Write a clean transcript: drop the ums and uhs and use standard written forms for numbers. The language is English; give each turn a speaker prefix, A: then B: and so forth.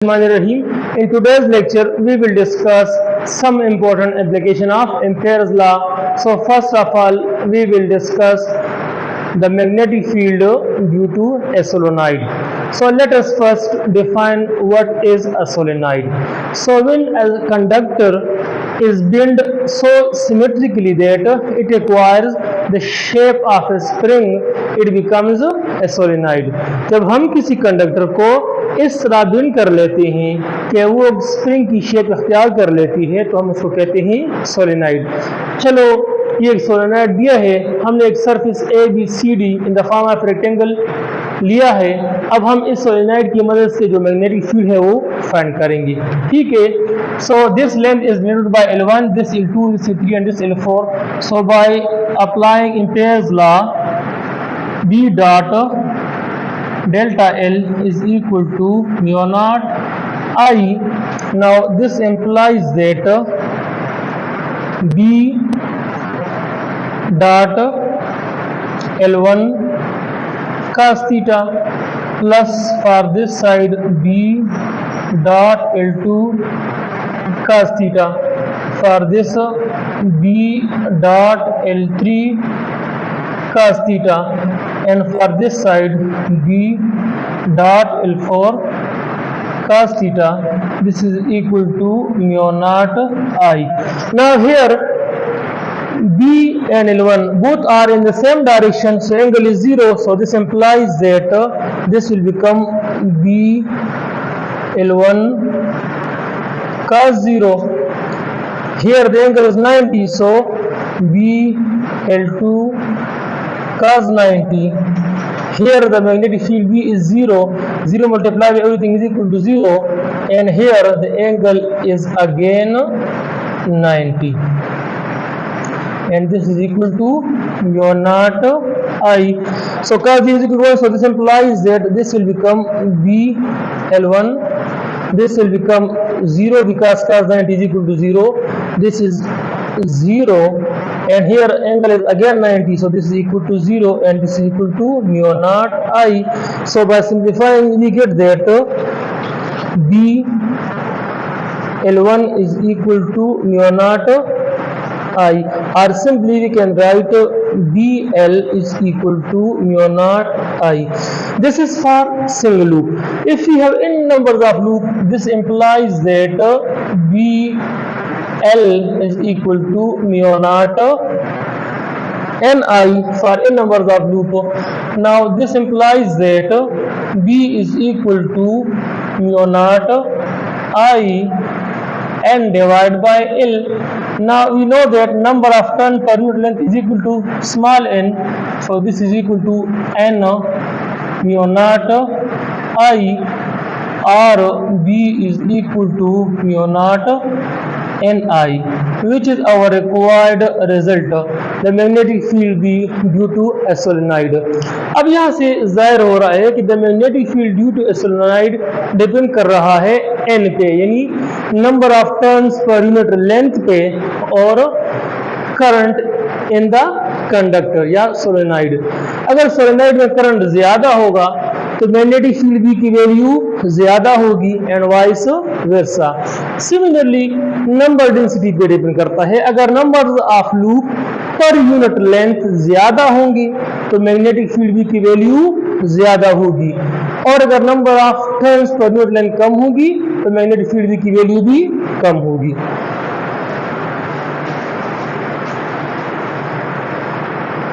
A: Rahim. In today's lecture, we will discuss some important application of Amperes law. So first of all, we will discuss the magnetic field due to a solenoid. So let us first define what is a solenoid. So when a conductor is built so symmetrically that it acquires the shape of a spring, it becomes a solenoid. जब हम किसी conductor को इस तरह build कर लेते हैं कि वो स्प्रिंग की शेप अख्तियार कर लेती है तो हम उसको कहते हैं सोलेनाइड। चलो, ये एक सोलेनाइड दिया है, हमने एक surface A B C D in the form of rectangle लिया है। अब हम इस सोलेनाइड की मदद से जो मैग्नेटिक फील्ड है वो फाइंड करेंगे। ठीक है, so this length is denoted by L1, this L2, this L3 and this L4। So by applying Ampere's law, B dot delta L is equal to mu naught I. Now this implies that B dot L1 cos theta plus for this side B dot L2 cos theta, for this B dot L3 cos theta, and for this side B dot L4 cos theta. This is equal to mu naught I. Now here B and L1 both are in the same direction, so angle is 0, so this implies that this will become B L1 cos 0. Here the angle is 90, so B L2 cos 90. Here the magnetic field B is 0. 0 multiplied by everything is equal to 0, and here the angle is again 90, and this is equal to mu naught I. So cos is equal to 1, so this implies that this will become B L1. This will become 0 because cos 90 is equal to 0. This is 0, and here angle is again 90, so this is equal to 0, and this is equal to mu naught I. So by simplifying we get that B L1 is equal to mu naught I, or simply we can write BL is equal to mu naught I. This is for single loop. If we have n numbers of loop, this implies that BL is equal to mu naught Ni for n numbers of loop. Now this implies that B is equal to mu naught I n divided by L. Now we know that number of turn per unit length is equal to small n, so this is equal to n mu naught I, or B is equal to mu naught Ni, which is our required result, the magnetic field B due to a solenoid. अब यहाँ से जाहिर हो रहा है कि the magnetic field due to a solenoid depend कर रहा है n पे, यानी number of turns per unit length पे, और current in the conductor या solenoid. अगर solenoid में करंट ज्यादा होगा तो मैग्नेटिक फील्ड बी की वैल्यू ज्यादा होगी, and vice versa. Similarly number density पे डिपेंड करता है। अगर number of loop per unit length ज्यादा होंगी तो मैग्नेटिक फील्ड बी की वैल्यू ज्यादा होगी, और अगर number of turns per unit length कम होगी तो मैग्नेटिक फील्ड बी की वैल्यू भी कम होगी।